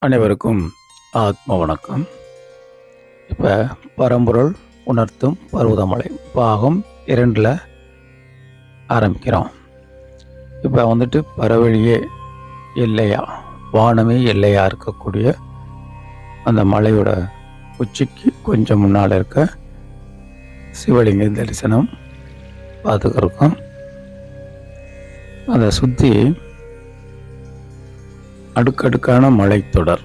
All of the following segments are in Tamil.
அனைவருக்கும் ஆத்ம வணக்கம். இப்போ பரம்பொருள் உணர்த்தும் பருவதமலை பாகம் 2ல் ஆரம்பிக்கிறோம். இப்போ பரவழியே எல்லையா, வானமே எல்லையாக இருக்கக்கூடிய அந்த மலையோட உச்சிக்கு கொஞ்சம் முன்னால் இருக்க சிவலிங்க தரிசனம் பார்த்துக்கிறோம். அதை சுற்றி அடுக்கடுக்கான மலைத்தொடர்,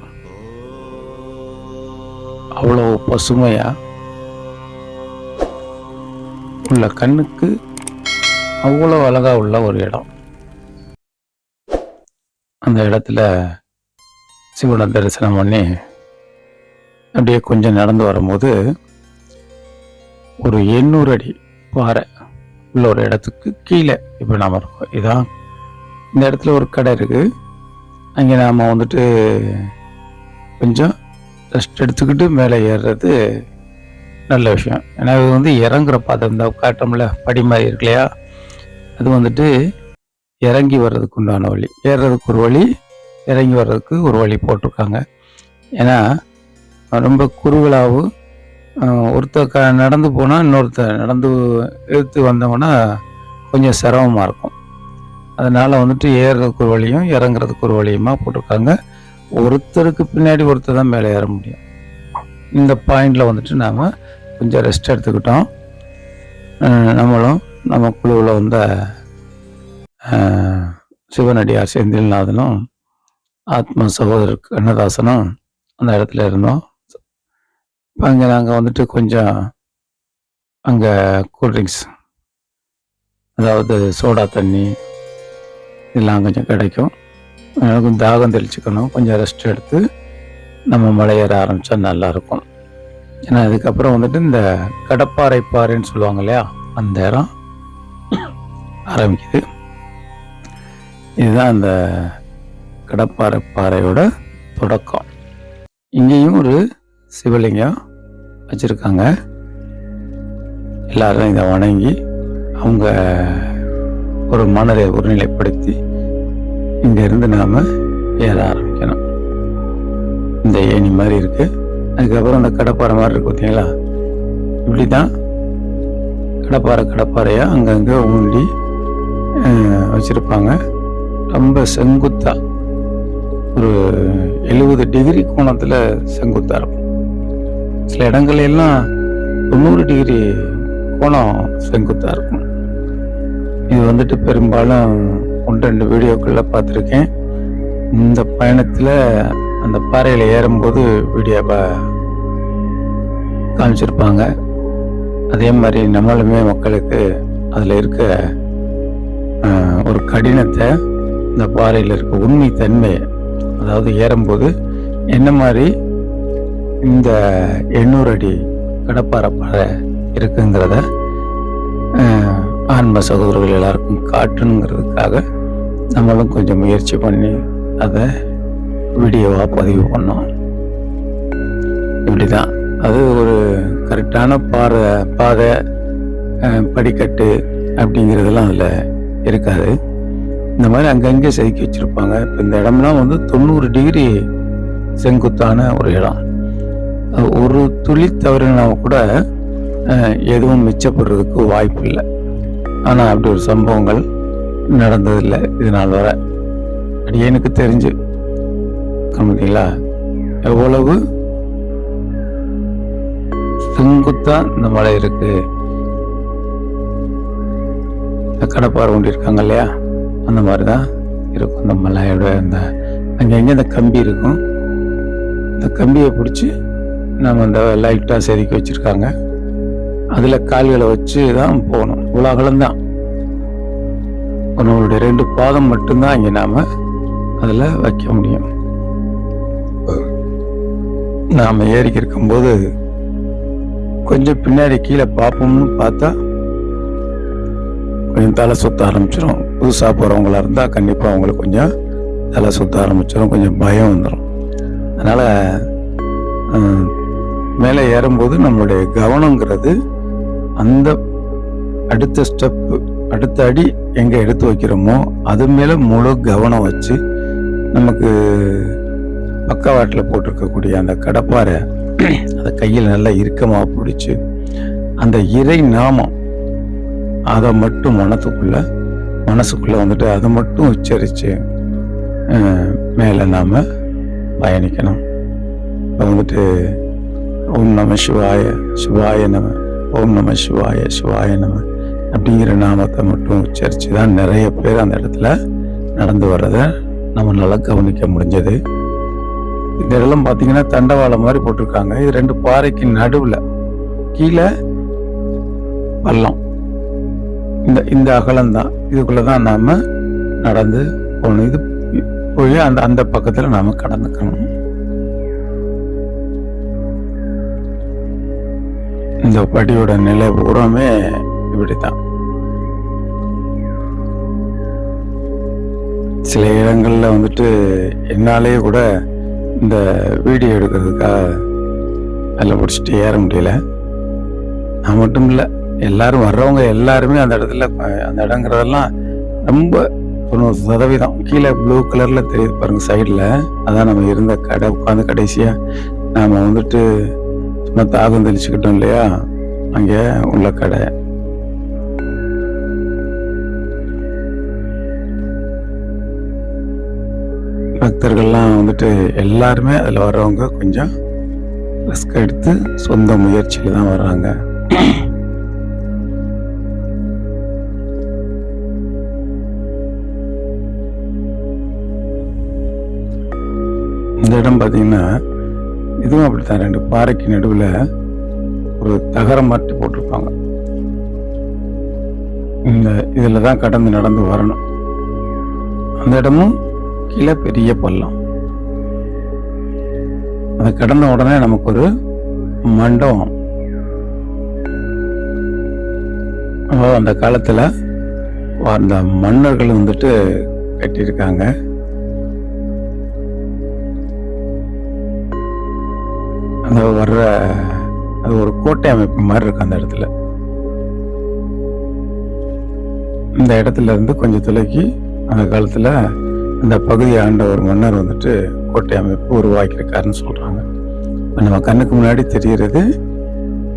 அவ்வளோ பசுமையா உள்ள, கண்ணுக்கு அவ்வளோ அழகா உள்ள ஒரு இடம். அந்த இடத்துல சிவனை தரிசனம் பண்ணி அப்படியே கொஞ்சம் நடந்து வரும்போது ஒரு 800 அடி பாறை உள்ள ஒரு இடத்துக்கு கீழே இப்போ நாம் இருக்கோம். இதான் இந்த இடத்துல ஒரு கடை இருக்கு. அங்கே நாம் கொஞ்சம் ரெஸ்ட் எடுத்துக்கிட்டு மேலே ஏறுறது நல்ல விஷயம். ஏன்னா இது இறங்குற பாதை, இந்த காட்டம்ல படி மாதிரி இருக்கு இல்லையா, அது இறங்கி வர்றதுக்கு உண்டான வழி, ஏறுறதுக்கு ஒரு வழி, இறங்கி வர்றதுக்கு ஒரு வழி போட்டிருக்காங்க. ஏன்னா ரொம்ப குறுகலாகவும் ஒருத்தர் நடந்து போனால் இன்னொருத்தர் நடந்து இழுத்து வந்தோம்னா கொஞ்சம் சிரமமாக இருக்கும். அதனால் ஏறுறதுக்கு ஒரு வழியும் இறங்குறதுக்கு ஒரு வழியுமா போட்டிருக்காங்க. ஒருத்தருக்கு பின்னாடி ஒருத்தர் தான் மேலே ஏற முடியும். இந்த பாயிண்டில் நாம் கொஞ்சம் ரெஸ்ட் எடுத்துக்கிட்டோம். நம்மளும் நம்ம குழுவில் வந்த சிவனடியார் செந்தில்நாதனும் ஆத்ம சகோதரர் கண்ணதாசனும் அந்த இடத்துல இருந்தோம். அங்கே நாங்கள் கொஞ்சம் அங்கே கூல்ட்ரிங்க்ஸ், அதாவது சோடா தண்ணி இதெல்லாம் கொஞ்சம் கிடைக்கும். கொஞ்சம் தாகம் தெளிச்சுக்கணும். கொஞ்சம் ரெஸ்ட் எடுத்து நம்ம மலையேற ஆரம்பித்தா நல்லாயிருக்கும். ஏன்னா அதுக்கப்புறம் இந்த கடப்பாறை பாறைன்னு சொல்லுவாங்க இல்லையா, அந்த இடம் ஆரம்பிக்குது. இதுதான் அந்த கடப்பாறை பாறையோட தொடக்கம். இங்கேயும் ஒரு சிவலிங்கம் வச்சுருக்காங்க. எல்லாரும் இதை வணங்கி அவங்க ஒரு மனதை ஒருநிலைப்படுத்தி இங்கேருந்து நாம் ஏற ஆரம்பிக்கணும். இந்த ஏணி மாதிரி இருக்கு. அதுக்கப்புறம் அந்த கடப்பாறை மாதிரி இருக்கு பார்த்தீங்களா, இப்படி தான் கடப்பாறையாக அங்கங்கே ஊண்டி வச்சுருப்பாங்க. ரொம்ப செங்குத்தா, ஒரு 70 டிகிரி கோணத்தில் செங்குத்தாக இருக்கும். சில இடங்கள் எல்லாம் 90 டிகிரி கோணம் செங்குத்தாக இருக்கும். இது பெரும்பாலும் 1-2 வீடியோக்களில் பார்த்துருக்கேன். இந்த பயணத்தில் அந்த பாறையில் ஏறும்போது வீடியோவை காமிச்சிருப்பாங்க. அதே மாதிரி நம்மளுமே மக்களுக்கு அதில் இருக்க ஒரு கடினத்தை, இந்த பாறையில் இருக்க உண்மை தன்மையை, அதாவது ஏறும்போது என்ன மாதிரி இந்த 800 அடி கடப்பாறை பாறை இருக்குங்கிறத ஆன்ம சகோதரர்கள் எல்லாருக்கும் காட்டணுங்கிறதுக்காக நம்மளும் கொஞ்சம் முயற்சி பண்ணி அதை வீடியோவாக பதிவு பண்ணோம். இப்படிதான் அது ஒரு கரெக்டான பாதை படிக்கட்டு அப்படிங்கிறதெல்லாம் அதில் இருக்காது. இந்த மாதிரி அங்கங்கே செதுக்கி வச்சுருப்பாங்க. இப்போ இந்த இடம்லாம் 90 டிகிரி செங்குத்தான ஒரு இடம். ஒரு துளி தவறுனா கூட எதுவும் மிச்சப்படுறதுக்கு வாய்ப்பு இல்லை. ஆனால் அப்படி ஒரு சம்பவங்கள் நடந்ததில்லை இது நாள் வரை. அப்படி எனக்கு தெரிஞ்சு பார்த்தீங்களா, எவ்வளவு செங்குத்தா இந்த மலை இருக்கு. கடப்பாறை கொண்டு இருக்காங்க இல்லையா, அந்த மாதிரி தான் இருக்கும் இந்த மலையோட. அங்கங்கே இந்த கம்பி இருக்கும். இந்த கம்பியை பிடிச்சி நம்ம இந்த லைட்டாக செதுக்கி வச்சுருக்காங்க. அதில் கால்களை வச்சு தான் போகணும். இவ்வளோ அகலம்தான். நம்மளுடைய 2 பாதம் மட்டும்தான் இங்கே நாம் அதில் வைக்க முடியும். நாம் ஏறிக்கி இருக்கும்போது கொஞ்சம் பின்னாடி கீழே பார்ப்போம்னு பார்த்தா கொஞ்சம் தலை சுற்ற ஆரம்பிச்சிடும். புதுசாக போகிறவங்களா இருந்தால் கண்டிப்பாக அவங்களுக்கு கொஞ்சம் தலை சுற்ற ஆரம்பிச்சிடும், கொஞ்சம் பயம் வந்துடும். அதனால் மேலே ஏறும்போது நம்மளுடைய கவனங்கிறது அந்த அடுத்த ஸ்டெப்பு, அடுத்த அடி எங்கே எடுத்து வைக்கிறோமோ அது மேலே முழு கவனம் வச்சு நமக்கு பக்கவாட்டில் போட்டிருக்கக்கூடிய அந்த கடப்பாரை அதை கையில் நல்லா இறுக்கமாக பிடிச்சி அந்த இறை நாமம் அதை மட்டும் மனசுக்குள்ள வந்துட்டு அதை மட்டும் உச்சரித்து மேலே நாம் பயணிக்கணும். இப்போ வந்துட்டு ஓம் நம சிவாய சிவாய நம, ஓம் நம சிவாய சிவாய நம அப்படிங்கிற நாமத்தை மட்டும் உச்சரித்து தான் நிறைய பேர் அந்த இடத்துல நடந்து வர்றதை நம்ம நல்லா கவனிக்க முடிஞ்சது. இந்த இடம்லாம் பார்த்தீங்கன்னா தண்டவாளம் மாதிரி போட்டிருக்காங்க. இது 2 பாறைக்கு நடுவில் கீழே பள்ளம். இந்த அகலம்தான், இதுக்குள்ளதான் நாம நடந்து போகணும். இது போய் அந்த பக்கத்துல நாம கடந்துக்கணும். இந்த படியோட நிலை பூராமே இப்படித்தான். சில இடங்கள்ல வந்துட்டு என்னாலேயே கூட இந்த வீடியோ எடுக்கிறதுக்காக அதில் பிடிச்சிட்டு ஏற முடியல. நான் மட்டும் இல்லை, எல்லாரும் வர்றவங்க எல்லாருமே அந்த இடங்கிறதெல்லாம் ரொம்ப 90% கீழே ப்ளூ கலர்ல தெரியுது பாருங்க சைடில். அதான் நம்ம இருந்த கடை. உட்காந்து கடைசியா நாம வந்துட்டு சும்மா தாகம் தெளிச்சுக்கிட்டோம் இல்லையா, அங்கே உள்ள கடை. பக்தர்கள்லாம் வந்துட்டு எல்லாருமே அதில் வர்றவங்க கொஞ்சம் ரிஸ்க் எடுத்து சொந்த முயற்சியில தான் வர்றாங்க. இந்த இடம் பார்த்தீங்கன்னா இதுவும் அப்படித்தான். 2 பாறைக்கு நடுவில் ஒரு தகரம் மாட்டி போட்டிருப்பாங்க. இதில் தான் கடந்து நடந்து வரணும். அந்த இடமும் கீழே பெரிய பள்ளம். அதை கடந்த உடனே நமக்கு ஒரு மண்டபம். அந்த காலத்தில் அந்த மன்னர்கள் வந்துட்டு கட்டியிருக்காங்க. அந்த வர்ற அது ஒரு கோட்டை அமைப்பு மாதிரி இருக்கு அந்த இடத்துல. இந்த இடத்துல இருந்து கொஞ்சம் தொலைக்கி அந்த காலத்துல அந்த பகுதியை ஆண்ட ஒரு மன்னர் வந்துட்டு கோட்டை அமைப்பு உருவாக்கியிருக்காருன்னு சொல்றாங்க. நம்ம கண்ணுக்கு முன்னாடி தெரிகிறது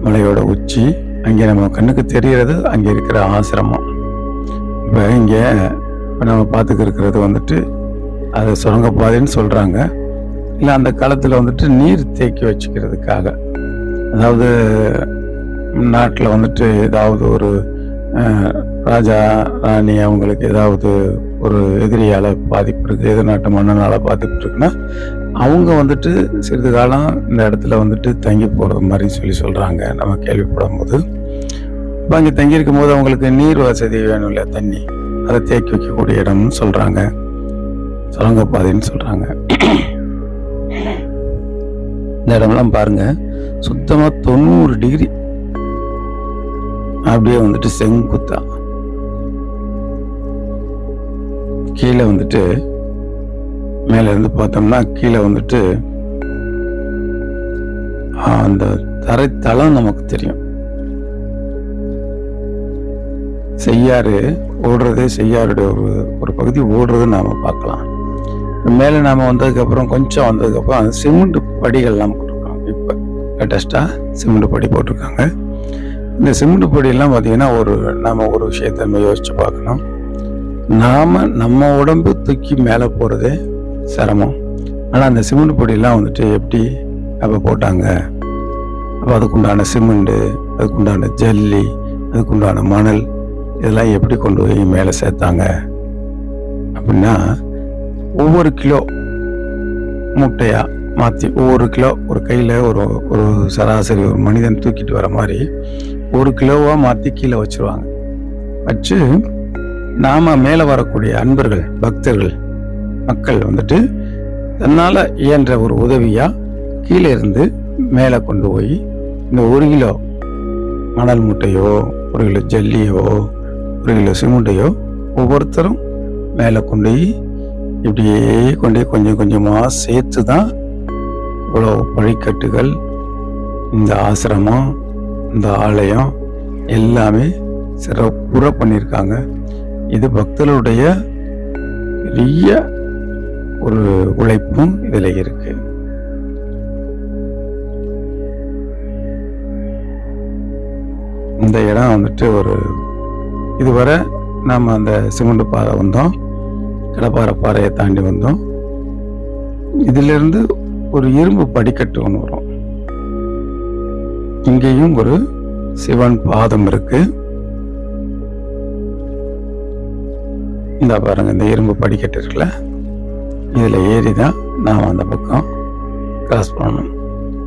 மலையோட உச்சி, அங்கே நம்ம கண்ணுக்கு தெரிகிறது அங்கே இருக்கிற ஆசிரமம். இப்போ இங்கே நம்ம பார்த்துக்க இருக்கிறது வந்துட்டு அது சுரங்கப்பாதைன்னு சொல்றாங்க. இல்லை அந்த காலத்தில் வந்துட்டு நீர் தேக்கி வச்சுக்கிறதுக்காக, அதாவது நாட்டில் வந்துட்டு ஏதாவது ஒரு ராஜா ராணி அவங்களுக்கு ஏதாவது ஒரு எதிரியால் பாதிப்பு இருக்குது, எதிர்நாட்டு மன்னனால் பாதிப்பு இருக்குன்னா அவங்க வந்துட்டு சிறிது காலம் இந்த இடத்துல வந்துட்டு தங்கி போகிறது மாதிரி சொல்கிறாங்க நம்ம கேள்விப்படும் போது. இப்போ அங்கே தங்கியிருக்கும் போது அவங்களுக்கு நீர் வசதி வேணும் இல்லை, தண்ணி, அதை தேக்கி வைக்கக்கூடிய இடம்னு சொல்கிறாங்க, சுரங்கப்பாதைன்னு சொல்கிறாங்க. இந்த இடம்லாம் பாருங்க சுத்தமா 90 டிகிரி அப்படியே வந்துட்டு செங்குத்தா. கீழே வந்துட்டு மேல இருந்து பார்த்தோம்னா கீழே வந்துட்டு அந்த தரைத்தளம் நமக்கு தெரியும். செய்யாறு ஓடுறதே, செய்யாருடைய ஒரு பகுதி ஓடுறது நாம பார்க்கலாம். மேலே நாம் வந்ததுக்கப்புறம் கொஞ்சம் வந்ததுக்கப்புறம் அந்த சிமெண்ட் படிகள்லாம் போட்டிருக்காங்க. இப்போ லேட்டஸ்டாக சிமெண்ட் படி போட்டிருக்காங்க. இந்த சிமெண்ட் படியெல்லாம் பார்த்தீங்கன்னா நாம் ஒரு விஷயத்தை நம்ம யோசிச்சு பார்க்கணும். நம்ம உடம்பு தூக்கி மேலே போகிறதே சிரமம். ஆனால் அந்த சிமெண்ட் பொடியெல்லாம் வந்துட்டு எப்படி அப்போ போட்டாங்க? அப்போ அதுக்குண்டான சிமெண்ட்டு, அதுக்குண்டான ஜல்லி, அதுக்குண்டான மணல், இதெல்லாம் எப்படி கொண்டு போய் மேலே சேர்த்தாங்க அப்படின்னா, ஒவ்வொரு கிலோ மூட்டையா மாற்றி ஒவ்வொரு கிலோ ஒரு கையில் ஒரு சராசரி ஒரு மனிதன் தூக்கிட்டு வர மாதிரி 1 கிலோவா மாற்றி கீழே வச்சிருவாங்க. வச்சு நாம மேலே வரக்கூடிய அன்பர்கள், பக்தர்கள், மக்கள் வந்துட்டு தன்னால் இயன்ற ஒரு உதவியா கீழே இருந்து மேலே கொண்டு போய் இந்த 1 கிலோ மணல் மூட்டையோ, 1 கிலோ ஜல்லியோ, 1 கிலோ சிமெண்டையோ ஒவ்வொருத்தரும் மேலே கொண்டு போய் இப்படியே கொண்டு கொஞ்சம் கொஞ்சமாக சேர்த்து தான் இவ்வளோ வழிகட்டுகள், இந்த ஆசிரமம், இந்த ஆலயம் எல்லாமே சிறப்புற பண்ணியிருக்காங்க. இது பக்தர்களுடைய பெரிய ஒரு உழைப்பும் இதில் இருக்கு. இந்த இடம் வந்துட்டு இதுவரை நாம் அந்த சிமெண்ட் பாறை வந்தோம், கடப்பாறை பாறையை தாண்டி வந்தோம். இதிலிருந்து ஒரு இரும்பு படிக்கட்டு ஒன்று வரும். இங்கேயும் ஒரு சிவன் பாதம் இருக்கு. இந்த பாருங்க, இந்த இரும்பு படிக்கட்டு இருக்குல்ல, இதில் ஏறி தான் நாம் அந்த பக்கம் கிராஸ் பண்ணணும்.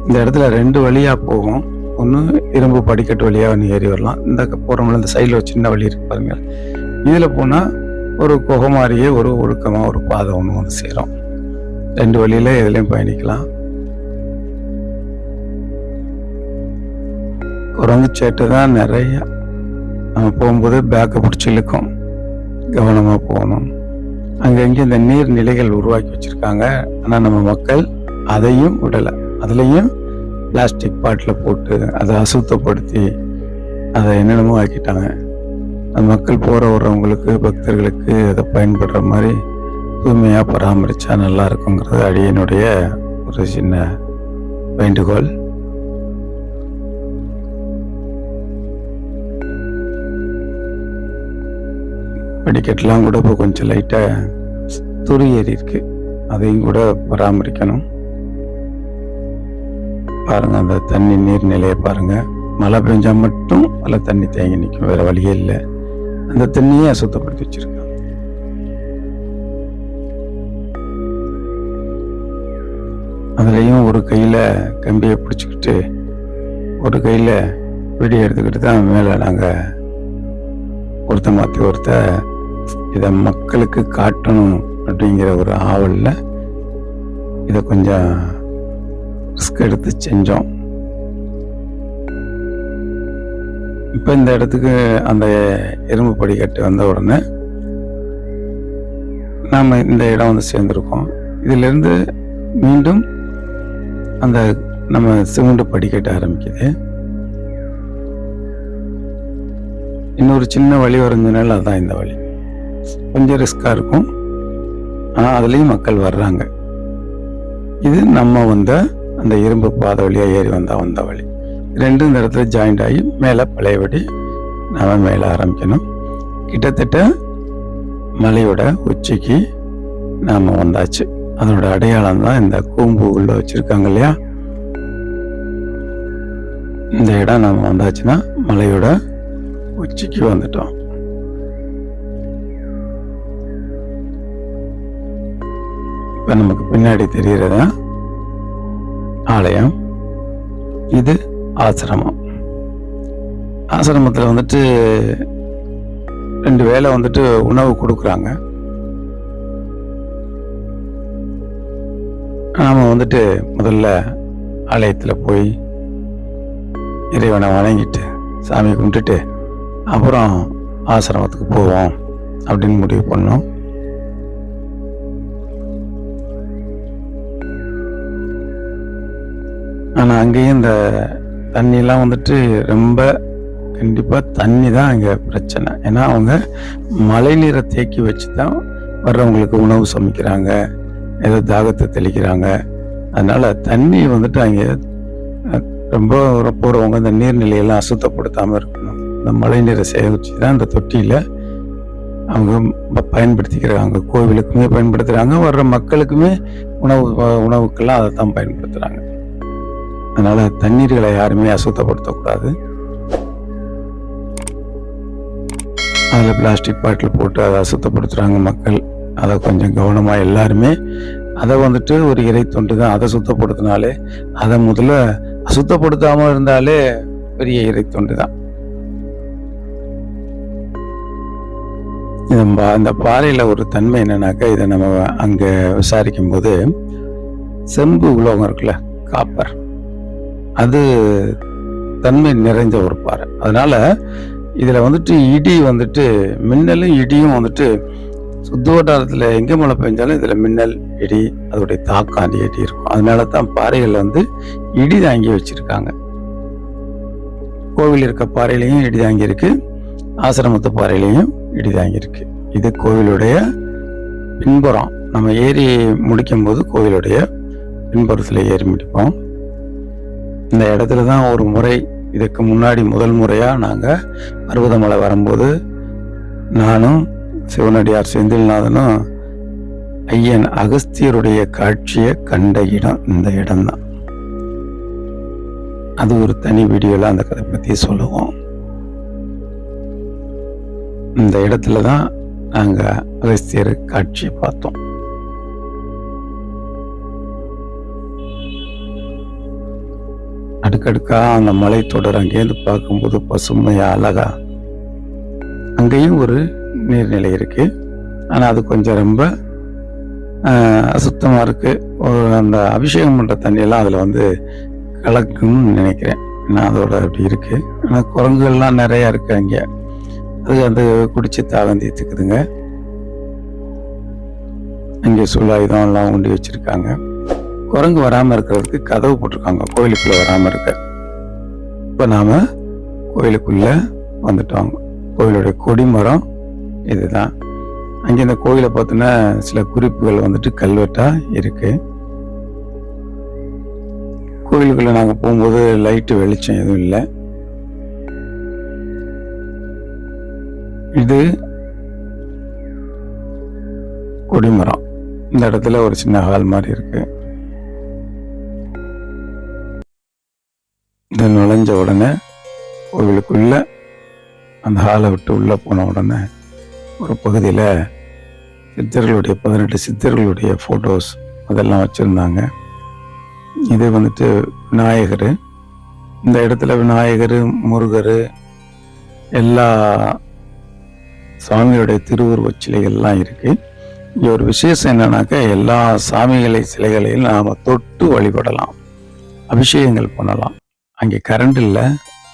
இந்த இடத்துல 2 வழியாக போகும். ஒன்று இரும்பு படிக்கட்டு வழியாக ஒன்று ஏறி வரலாம். இந்த போகிறோம்ல, இந்த சைடில் ஒரு சின்ன வழி இருக்கு பாருங்க, இதில் போனால் ஒரு குகை மாதிரியே ஒரு ஒழுக்கமாக ஒரு பாதை ஒன்று வந்து சேரும். 2 வழியில் எதுலேயும் பயணிக்கலாம். குரங்கு சேட்டு தான் நிறைய. நம்ம போகும்போது பேக்கை பிடிச்சி இழுக்கும், கவனமாக போகணும். அங்கங்கே இந்த நீர்நிலைகள் உருவாக்கி வச்சுருக்காங்க. ஆனால் நம்ம மக்கள் அதையும் விடலை. அதுலேயும் பிளாஸ்டிக் பாட்டில் போட்டு அதை அசுத்தப்படுத்தி அதை என்னென்னமோ ஆக்கிட்டாங்க. அந்த மக்கள் போகிற வர்றவங்களுக்கு, பக்தர்களுக்கு அதை பயன்படுற மாதிரி தூய்மையாக பராமரித்தா நல்லா இருக்குங்கிறது அடியனுடைய ஒரு சின்ன வேண்டுகோள். படிக்கட்டெலாம் கூட இப்போ கொஞ்சம் லைட்டாக துரு ஏறி இருக்கு, அதையும் கூட பராமரிக்கணும். பாருங்க, அந்த தண்ணி நீர்நிலையை பாருங்க. மழை பெஞ்சா மட்டும் அதில் தண்ணி தேங்கி நிற்கும், வேற வழியே இல்லை. அந்த தண்ணியை சுத்தப்படுத்தி வச்சிருக்காங்க. அதுலேயும் ஒரு கையில் கம்பியை பிடிச்சிக்கிட்டு ஒரு கையில் வீடியோ எடுத்துக்கிட்டு தான் மேலே நாங்கள் ஒருத்த மாற்றி ஒருத்த இதை மக்களுக்கு காட்டணும் அப்படிங்கிற ஒரு ஆவலில் இதை கொஞ்சம் ரிஸ்க் எடுத்து செஞ்சோம். இப்போ இந்த இடத்துக்கு அந்த இரும்பு படிக்கட்டு வந்த உடனே நாம் இந்த இடம் வந்து சேர்ந்துருக்கோம். இதிலிருந்து மீண்டும் அந்த நம்ம சிமெண்ட் படிக்கட்டு ஆரம்பிக்குது. இன்னொரு சின்ன வழி வரைஞ்சனால அதுதான் இந்த வழி. கொஞ்சம் ரிஸ்காக இருக்கும், ஆனால் அதுலேயும் மக்கள் வர்றாங்க. இது நம்ம வந்த அந்த இரும்பு பாதை வழியாக ஏறி வந்த வழி. ரெண்டும் இந்த இடத்துல ஜாயிண்ட் ஆகி மேலே பழையபடி நாம் மேலே ஆரம்பிக்கணும். கிட்டத்தட்ட மலையோட உச்சிக்கு நாம் வந்தாச்சு. அதனோட அடையாளம் தான் இந்த கூம்பு உள்ள வச்சுருக்காங்க இல்லையா, இந்த இடம் நாம் வந்தாச்சுன்னா மலையோட உச்சிக்கு வந்துட்டோம். இப்போ நமக்கு பின்னாடி தெரிகிறதா ஆலயம். இது ஆசிரமம். ஆசிரமத்தில் வந்துட்டு 2 வேளை வந்துட்டு உணவு கொடுக்குறாங்க. நாம் வந்துட்டு முதல்ல ஆலயத்தில் போய் இறைவனை வணங்கிட்டு சாமி கும்பிட்டுட்டு அப்புறம் ஆசிரமத்துக்கு போவோம் அப்படின்னு முடிவு பண்ணோம். ஆனால் அங்கேயும் இந்த தண்ணிலாம் வந்துட்டு ரொம்ப கண்டிப்பாக தண்ணி தான் அங்கே பிரச்சனை. ஏன்னா அவங்க மழை நீரை தேக்கி வச்சு தான் வர்றவங்களுக்கு உணவு சமைக்கிறாங்க, ஏதோ தாகத்தை தெளிக்கிறாங்க. அதனால் தண்ணி வந்துட்டு அங்கே ரொம்ப போகிறவங்க இந்த நீர்நிலையெல்லாம் அசுத்தப்படுத்தாமல் இருக்கணும். இந்த மழை நீரை சேகரித்து தான் இந்த தொட்டியில் அவங்க பயன்படுத்திக்கிறாங்க. கோவிலுக்குமே பயன்படுத்துகிறாங்க, வர்ற மக்களுக்குமே உணவுக்கெல்லாம் அதை தான் பயன்படுத்துகிறாங்க. அதனால் தண்ணீர்களை யாருமே அசுத்தப்படுத்தக்கூடாது. அதில் பிளாஸ்டிக் பாட்டில் போட்டு அதை அசுத்தப்படுத்துகிறாங்க மக்கள். அதை கொஞ்சம் கவனமாக எல்லாருமே அதை வந்துட்டு ஒரு இறை தொண்டு தான். அதை சுத்தப்படுத்தினாலே, அதை முதல்ல அசுத்தப்படுத்தாமல் இருந்தாலே பெரிய இறை தொண்டு தான். இந்த பாறையில் ஒரு தன்மை என்னன்னாக்கா, இதை நம்ம அங்கே விசாரிக்கும் போது செம்பு உலோகம் இருக்குல்ல, காப்பர், அது தன்மை நிறைஞ்ச ஒரு பாறை. அதனால இதில் வந்துட்டு இடி வந்துட்டு மின்னலும் இடியும் வந்துட்டு சுத்து வட்டாரத்தில் எங்கே மழை பெஞ்சாலும் இதில் மின்னல் இடி அதோடைய தாக்கம் அதிகடி இருக்கும். அதனால தான் பாறைகள் வந்து இடி தாங்கி வச்சிருக்காங்க. கோவில் இருக்க பாறையிலையும் இடி தாங்கி இருக்கு, ஆசிரமத்து பாறையிலையும் இடி தாங்கி இருக்கு. இது கோவிலுடைய பின்புறம். நம்ம ஏறி முடிக்கும் போது கோவிலுடைய பின்புறத்தில் ஏறி முடிப்போம். இந்த இடத்துல தான் ஒரு முறை இதுக்கு முன்னாடி முதல் முறையாக நாங்கள் பர்வதமலை வரும்போது நானும் சிவனடியார் செந்தில்நாதனும் ஐயன் அகஸ்தியருடைய காட்சியை கண்ட இடம் இந்த இடம்தான். அது ஒரு தனி வீடியோல அந்த கதை பற்றி சொல்லுவோம். இந்த இடத்துல தான் நாங்கள் அகஸ்தியர் காட்சியை பார்த்தோம். அடுக்கடுக்கா அந்த மலை தொடர் அங்கேருந்து பார்க்கும்போது பசுமையா அழகா. அங்கேயும் ஒரு நீர்நிலை இருக்கு, ஆனால் அது கொஞ்சம் ரொம்ப அசுத்தமாக இருக்கு. அந்த அபிஷேகம் பண்ணுற தண்ணியெல்லாம் அதில் வந்து கலக்குன்னு நினைக்கிறேன். நான் அதோட அப்படி இருக்கு. ஆனால் குரங்குகள்லாம் நிறையா இருக்கு அங்கே. அது அந்த குடிச்சு தாகம் தீர்த்துக்குதுங்க. அங்கே சூழாயுதம் எல்லாம் உண்டி வச்சிருக்காங்க. குரங்கு வராமல் இருக்கிறதுக்கு கதவு போட்டிருக்காங்க, கோயிலுக்குள்ளே வராமல் இருக்க. இப்போ நாம் கோயிலுக்குள்ளே வந்துட்டோம். கோயிலுடைய கொடிமரம் இதுதான். அங்கே இந்த கோயிலை பார்த்தோன்னா சில குறிப்புகள் வந்துட்டு கல்வெட்டாக இருக்கு. கோயிலுக்குள்ளே நாங்கள் போகும்போது லைட்டு வெளிச்சம் எதுவும் இல்லை. இது கொடிமரம். இந்த இடத்துல ஒரு சின்ன ஹால் மாதிரி இருக்கு. இந்த நுழைஞ்ச உடனே கோவிலுக்குள்ள அந்த ஹாலை விட்டு உள்ளே போன உடனே ஒரு பகுதியில் சித்தர்களுடைய 18 சித்தர்களுடைய ஃபோட்டோஸ் அதெல்லாம் வச்சுருந்தாங்க. இது வந்துட்டு விநாயகர். இந்த இடத்துல விநாயகர், முருகர், எல்லா சாமிகளுடைய திருவுருவச் சிலைகள்லாம் இருக்கு. இங்கே ஒரு விசேஷம் என்னன்னாக்கா, எல்லா சாமிகளை சிலைகளையும் நாம் தொட்டு வழிபடலாம், அபிஷேகங்கள் பண்ணலாம். அங்கே கரண்ட் இல்லை.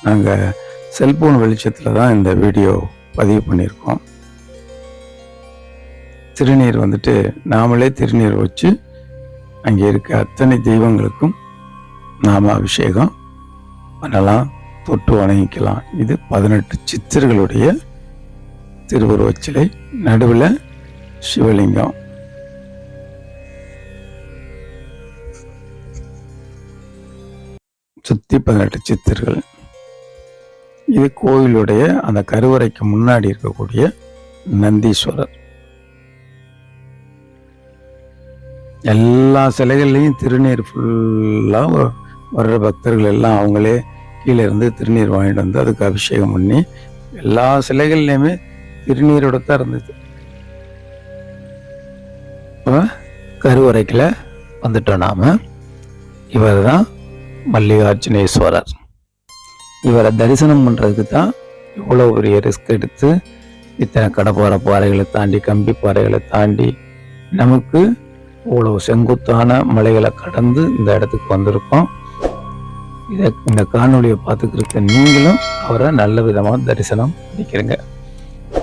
நாங்கள் செல்போன் வெளிச்சத்தில் தான் இந்த வீடியோ பதிவு பண்ணியிருக்கோம். திருநீர் வந்துட்டு நாமளே திருநீர் வச்சு அங்கே இருக்க அத்தனை தெய்வங்களுக்கும் நாம அபிஷேகம் பண்ணலாம், தொட்டு வணங்கிக்கலாம். இது 18 சித்தர்களுடைய திருவுருவச் சிலை, நடுவில் சிவலிங்கம். சுற்றி 18 சித்தர்கள். இது கோயிலுடைய அந்த கருவறைக்கு முன்னாடி இருக்கக்கூடிய நந்தீஸ்வரர். எல்லா சிலைகள்லையும் திருநீர் ஃபுல்லாக வர்ற பக்தர்கள் எல்லாம் அவங்களே கீழே இருந்து திருநீர் வாங்கிட்டு வந்து அதுக்கு அபிஷேகம் பண்ணி எல்லா சிலைகள்லையுமே திருநீரோட தான் இருந்தது. கருவறைக்குள்ள வந்துட்டோம் நாம. இவர் தான் மல்லிகார்ஜுனேஸ்வரர். இவரை தரிசனம் பண்ணுறதுக்கு தான் இவ்வளோ பெரிய ரிஸ்க் எடுத்து இத்தனை கடப்பாறை பாறைகளை தாண்டி, கம்பி பாறைகளை தாண்டி, நமக்கு இவ்வளோ செங்குத்தான மலைகளை கடந்து இந்த இடத்துக்கு வந்திருக்கோம். இந்த காணொலியை பார்த்துக்கிருக்க நீங்களும் அவரை நல்ல விதமாக தரிசனம் பண்ணிக்கிறீங்க.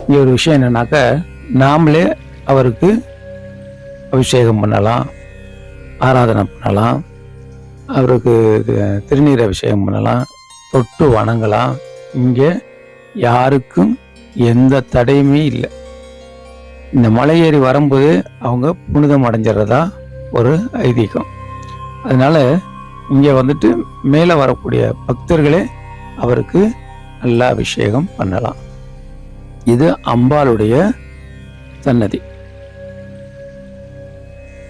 இங்கே ஒரு விஷயம் என்னன்னாக்கா, நாமளே அவருக்கு அபிஷேகம் பண்ணலாம், ஆராதனை பண்ணலாம், அவருக்கு திருநீர் அபிஷேகம் பண்ணலாம், தொட்டு வணங்கலாம். இங்கே யாருக்கும் எந்த தடையுமே இல்லை. இந்த மலை ஏறி வரும்போது அவங்க புனிதம் அடைஞ்சிடறதா ஒரு ஐதீகம். அதனால இங்கே வந்துட்டு மேலே வரக்கூடிய பக்தர்களே அவருக்கு நல்ல அபிஷேகம் பண்ணலாம். இது அம்பாளுடைய சன்னதி.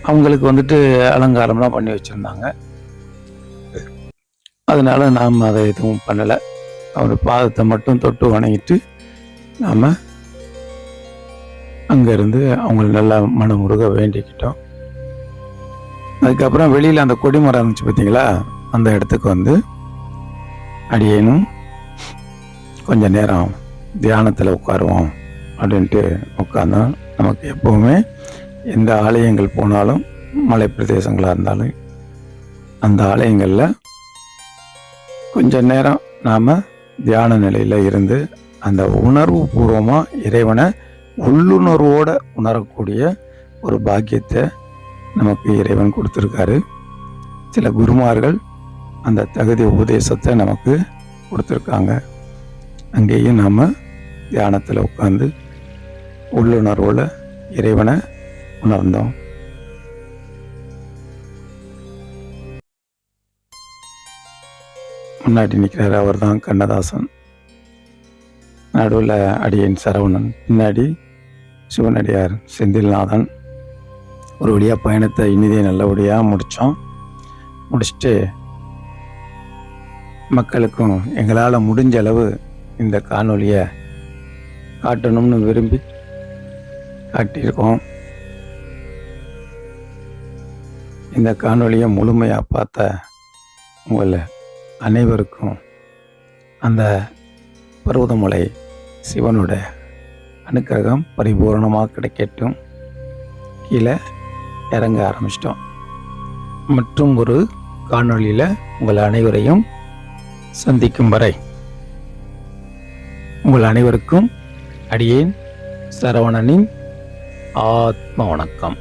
அவங்களுக்கு வந்துட்டு அலங்காரம்லாம் பண்ணி வச்சுருந்தாங்க. அதனால நாம் அதை எதுவும் பண்ணலை. அவர் பாதத்தை மட்டும் தொட்டு வணங்கிட்டு நாம் அங்கேருந்து அவங்களை நல்லா மனமுருக வேண்டிக்கிட்டோம். அதுக்கப்புறம் வெளியில் அந்த கொடிமரம் இருந்துச்சு பார்த்தீங்களா, அந்த இடத்துக்கு வந்து அடியேனும் கொஞ்ச நேரம் தியானத்தில் உட்காருவோம் அப்படின்ட்டு உட்காந்தோம். நமக்கு எப்போவுமே எந்த ஆலயங்கள் போனாலும், மலை பிரதேசங்களாக இருந்தாலும், அந்த ஆலயங்களில் கொஞ்ச நேரம் நாம் தியான நிலையில் இருந்து அந்த உணர்வு பூர்வமாக இறைவனை உள்ளுணர்வோடு உணரக்கூடிய ஒரு பாக்கியத்தை நமக்கு இறைவன் கொடுத்துருக்காரு. சில குருமார்கள் அந்த தகுதி உபதேசத்தை நமக்கு கொடுத்துருக்காங்க. அங்கேயும் நாம் தியானத்தில் உட்காந்து உள்ளுணர்வோடு இறைவனை உணர்ந்தோம். முன்னாடி நிற்கிறாரு, அவர் தான் கண்ணதாசன். நடுவில் அடியேன் சரவணன், பின்னாடி சிவனடியார் செந்தில்நாதன். ஒரு வழியாக பயணத்தை இனிதே நல்லபடியாக முடிச்சுட்டு மக்களுக்கும் எங்களால் முடிஞ்ச அளவு இந்த காணொலியை காட்டணும்னு விரும்பி காட்டியிருக்கோம். இந்த காணொலியை முழுமையாக பார்த்த உங்களை அனைவருக்கும் அந்த பர்வதமலை சிவனோட அனுக்கிரகம் பரிபூரணமாக கிடைக்கட்டும். கீழே இறங்க ஆரம்பிச்சிட்டோம். மற்றும் ஒரு காணொளியில் உங்கள் அனைவரையும் சந்திக்கும் வரை உங்கள் அனைவருக்கும் அடியேன் சரவணனின் ஆத்ம வணக்கம்.